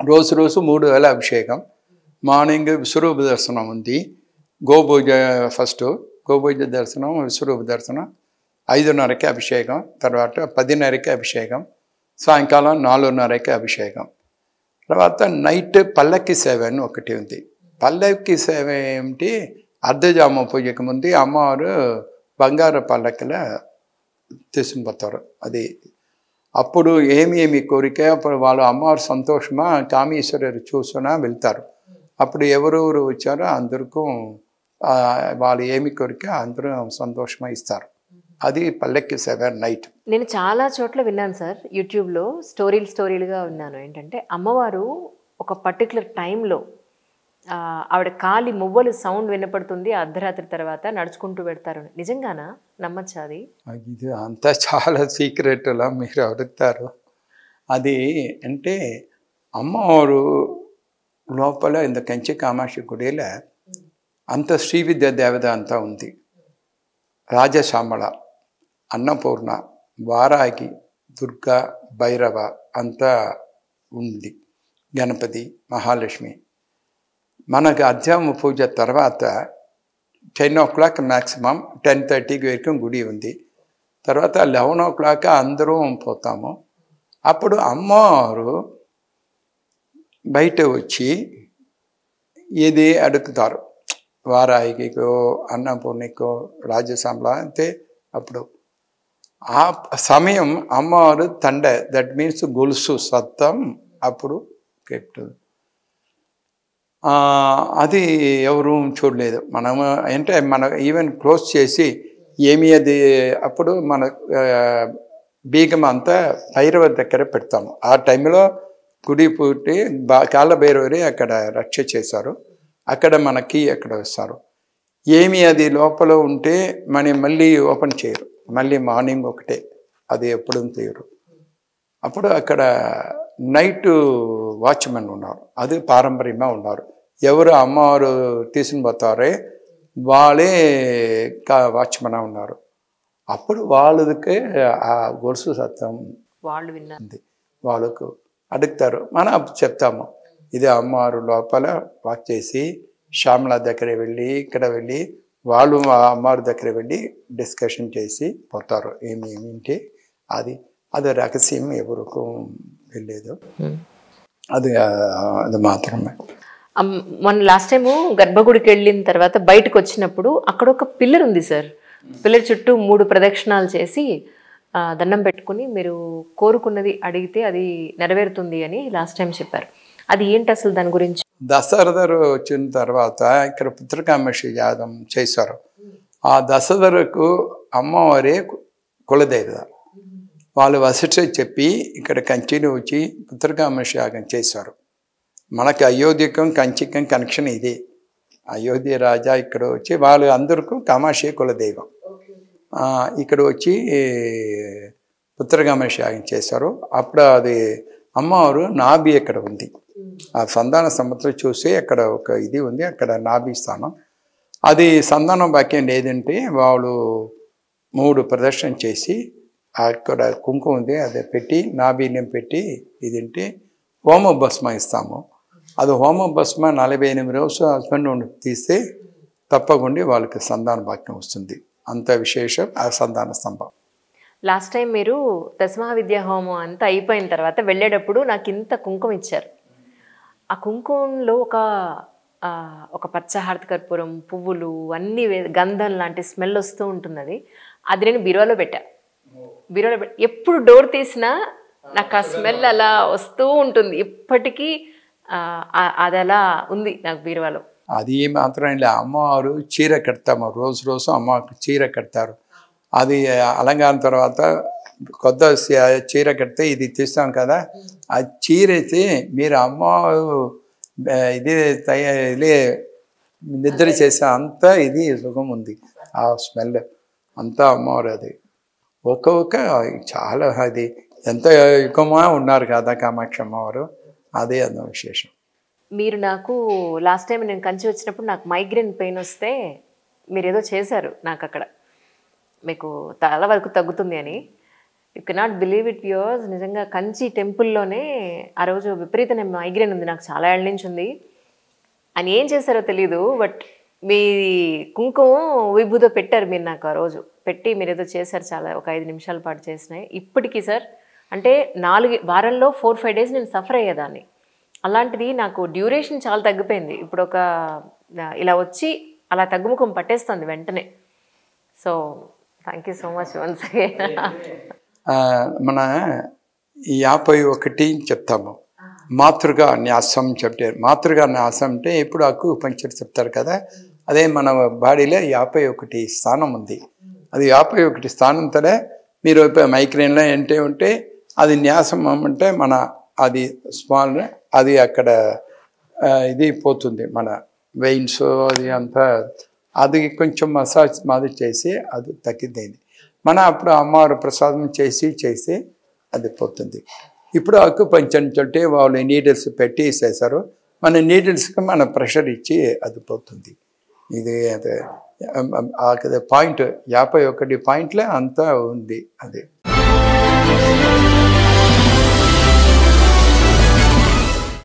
రోజు రోజు 3 వేల అభిషేకం. మార్నింగ్ విశ్వరూప దర్శనం ఉంది. గోపూజ ఫస్ట్, గోపూజ దర్శనం, విశ్వరూప దర్శనం. 5:30కి అభిషేకం, తర్వాత 10:30కి అభిషేకం, సాయంకాలం 4:30కి అభిషేకం. తర్వాత నైట్ పల్లకి సేవ అని ఒకటి ఉంది. పల్లకి సేవ ఏమిటి, అర్ధజామ పూజకి ముందు అమ్మవారు బంగారు పల్లకిలో తీసుకుని పోతారు. అది అప్పుడు ఏమి కోరిక, అప్పుడు వాళ్ళు అమ్మవారు సంతోషమా కామేశ్వరరు చూసినా వెళ్తారు. అప్పుడు ఎవరెవరు వచ్చారో అందరికీ వాళ్ళు ఏమి కోరిక అందరూ సంతోషమా ఇస్తారు. అది పల్లకి సేవ నైట్. నేను చాలా చోట్ల విన్నాను సార్, యూట్యూబ్లో స్టోరీలుగా విన్నాను. ఏంటంటే అమ్మవారు ఒక పర్టికులర్ టైంలో ఆవిడ కాలి మువ్వలు సౌండ్ వినపడుతుంది, అర్ధరాత్రి తర్వాత నడుచుకుంటూ పెడతారు. నిజంగానా? నమ్మచ్చా అది? ఇది అంతా చాలా సీక్రెట్లా మీరు అడుగుతారు. అది అంటే అమ్మవారు లోపల ఇంత కంచి కామాక్షి గుడిలో అంత శ్రీ విద్యా దేవత అంతా ఉంది. రాజశామళ, అన్నపూర్ణ, వారాగి, దుర్గా, భైరవ అంతా ఉంది. గణపతి, మహాలక్ష్మి. మనకు అధ్యాత్మ పూజ తర్వాత 10 o'clock మ్యాక్సిమం, 10:30 వరకు గుడి ఉంది. తర్వాత 11 o'clock అందరం పోతాము. అప్పుడు అమ్మవారు బయట వచ్చి ఇది అడుగుతారు. వారాయికో, అన్నపూర్ణికో, రాజశామల అంతే. అప్పుడు ఆ సమయం అమ్మవారు దట్ మీన్స్ గొలుసు సత్తం అప్పుడు చెప్తుంది. అది ఎవరు చూడలేదు. మనము అంటే మన ఈవెన్ క్లోజ్ చేసి ఏమి అది అప్పుడు మన బీగం అంతా భైరవ దగ్గర పెడతాము. ఆ టైంలో గుడి పుట్టి కాళ్ళ భైరవరి అక్కడ రక్ష చేశారు. అక్కడ మనకి అక్కడ వస్తారు. ఏమి అది లోపల ఉంటే మళ్ళీ ఓపెన్ చేయరు. మళ్ళీ మార్నింగ్ ఒకటే, అది ఎప్పుడు తీయరు. అప్పుడు అక్కడ నైట్ వాచ్మెన్ ఉన్నారు. అది పారంపర్యంగా ఉన్నారు. ఎవరు అమ్మవారు తీసుకుని పోతారే వాళ్ళే వాచ్మెన్ ఉన్నారు. అప్పుడు వాళ్ళకే ఆ గొలుసు సత్యం వాళ్ళు విన్నారు. వాళ్ళకు అడుగుతారు. మనం చెప్తాము ఇది అమ్మవారు లోపల వాక్ చేసి శ్యామల దగ్గర వెళ్ళి ఇక్కడ వెళ్ళి వాళ్ళు అమ్మవారి దగ్గర వెళ్ళి డిస్కషన్ చేసి పోతారు. ఏమిటి అది రహస్యం, ఎవరికి వెళ్ళలేదు. అది మాత్రమే. మొన్న లాస్ట్ టైము గర్భగుడికి వెళ్ళిన తర్వాత బయటకు వచ్చినప్పుడు అక్కడ ఒక పిల్లర్ ఉంది సార్. పిల్లర్ చుట్టూ 3 ప్రదక్షిణాలు చేసి దండం పెట్టుకుని మీరు కోరుకున్నది అడిగితే అది నెరవేరుతుంది అని లాస్ట్ టైం చెప్పారు. అది ఏంటి అసలు, దాని గురించి? దశరథరు వచ్చిన తర్వాత ఇక్కడ పుత్రకామేశ్వరి యాగం చేశారు. ఆ దశరథకు అమ్మవారే కులదేవత. వాళ్ళు వశిష్ఠ చెప్పి ఇక్కడ కంచిని వచ్చి పుత్రకామేశ్వరి యాగం చేశారు. మనకి అయోధ్యకం కంచికం కనెక్షన్ ఇది. అయోధ్య రాజా ఇక్కడ వచ్చి వాళ్ళు అందరికీ కామాక్షి కులదైవం. ఇక్కడ వచ్చి పుత్రకామేశ్వరి యాగం చేశారు. అప్పుడు అది అమ్మవారు నాభి అక్కడ ఉంది. ఆ సంతాన సంవత్సరం చూసి అక్కడ ఒక ఇది ఉంది, అక్కడ నాభి స్థానం. అది సంతానం భాగ్యం లేదంటే వాళ్ళు 3 ప్రదర్శన చేసి అక్కడ కుంకుమ ఉంది అది పెట్టి నాభీన్యం పెట్టి ఇదింటే హోమ భస్మ ఇస్తాము. అది హోమ భస్మ 48 రోజులు హస్బెండ్ నుండి తీస్తే తప్పకుండా వాళ్ళకి సంతాన భాగ్యం వస్తుంది. అంత విశేషం ఆ సంతాన స్తంభం. లాస్ట్ టైం మీరు దశమహావిద్యా హోమం అంతా అయిపోయిన తర్వాత వెళ్ళేటప్పుడు నాకు ఇంత కుంకుమ ఇచ్చారు. ఆ కుంకుమలో ఒక పచ్చ హారతి కర్పూరం, పువ్వులు అన్నీ గంధం లాంటి స్మెల్ వస్తూ ఉంటున్నది. అది నేను బీరువాలో పెట్టా. ఎప్పుడు డోర్ తీసినా నాకు ఆ స్మెల్ అలా వస్తూ ఉంటుంది. ఇప్పటికీ అది అలా ఉంది నాకు బీరువాలో. అది మాత్రం ఇలా అమ్మవారు చీర కడతాము. రోజు అమ్మవారికి చీర కడతారు. అది అలంకారం తర్వాత కొత్త చీర కడితే ఇది తీస్తాం కదా, ఆ చీర అయితే మీరు అమ్మవారు ఇది నిద్ర చేసే అంతా ఇది సుఖం ఉంది. ఆ స్మెల్ అంతా అమ్మవారు. అది ఒక్కొక్క చాలా అది ఎంత యుగమా ఉన్నారు కదా కామాక్షి అమ్మవారు. అదే అన్న విశేషం. మీరు నాకు లాస్ట్ టైం నేను కంచి వచ్చినప్పుడు నాకు మైగ్రేన్ పెయిన్ వస్తే మీరు ఏదో చేశారు నాకు అక్కడ, మీకు తల వరకు తగ్గుతుంది అని. You cannot believe it viewers, నిజంగా కంచి టెంపుల్లోనే ఆ రోజు విపరీతమైన మైగ్రేన్ ఉంది, నాకు చాలా ఏళ్ళ నుంచి ఉంది. అని ఏం చేశారో తెలీదు, బట్ మీ కుంకుమ విభూతో పెట్టారు మీరు నాకు. ఆ రోజు పెట్టి మీరు ఏదో చేశారు, చాలా ఒక 5 నిమిషాల పాటు చేసినాయి. ఇప్పటికీ సార్ అంటే 4 వారంలో 4-5 డేస్ నేను సఫర్ అయ్యేదాన్ని. అలాంటిది నాకు డ్యూరేషన్ చాలా తగ్గిపోయింది. ఇప్పుడు ఒక ఇలా వచ్చి అలా తగ్గుముఖం పట్టేస్తుంది వెంటనే. So thank you so much once again. మన 51 చెప్తాము. మాతృగా న్యాసం చెప్తారు. మాతృగా న్యాసం అంటే ఇప్పుడు అక్కు పంచర్ చెప్తారు కదా, అదే మన బాడీలో 51 స్థానం ఉంది. అది 51 స్థానంతోనే మీరు మైగ్రేన్లో ఏంటి ఉంటే అది న్యాసం అంటే మన అది స్మాల్ అది అక్కడ ఇది పోతుంది, మన వెయిన్స్ అది అంతా అది కొంచెం మసాజ్ మాది చేసి అది తగ్గింది. మన అప్పుడు అమ్మవారు ప్రసాదం చేసి అది పోతుంది. ఇప్పుడు అక్కు పంచంటే వాళ్ళు నీడిల్స్ పెట్టి చేశారు, మన నీడిల్స్కి మన ప్రెషర్ ఇచ్చి అది పోతుంది. ఇది అదే పాయింట్ 51 పాయింట్లే అంతా ఉంది అది.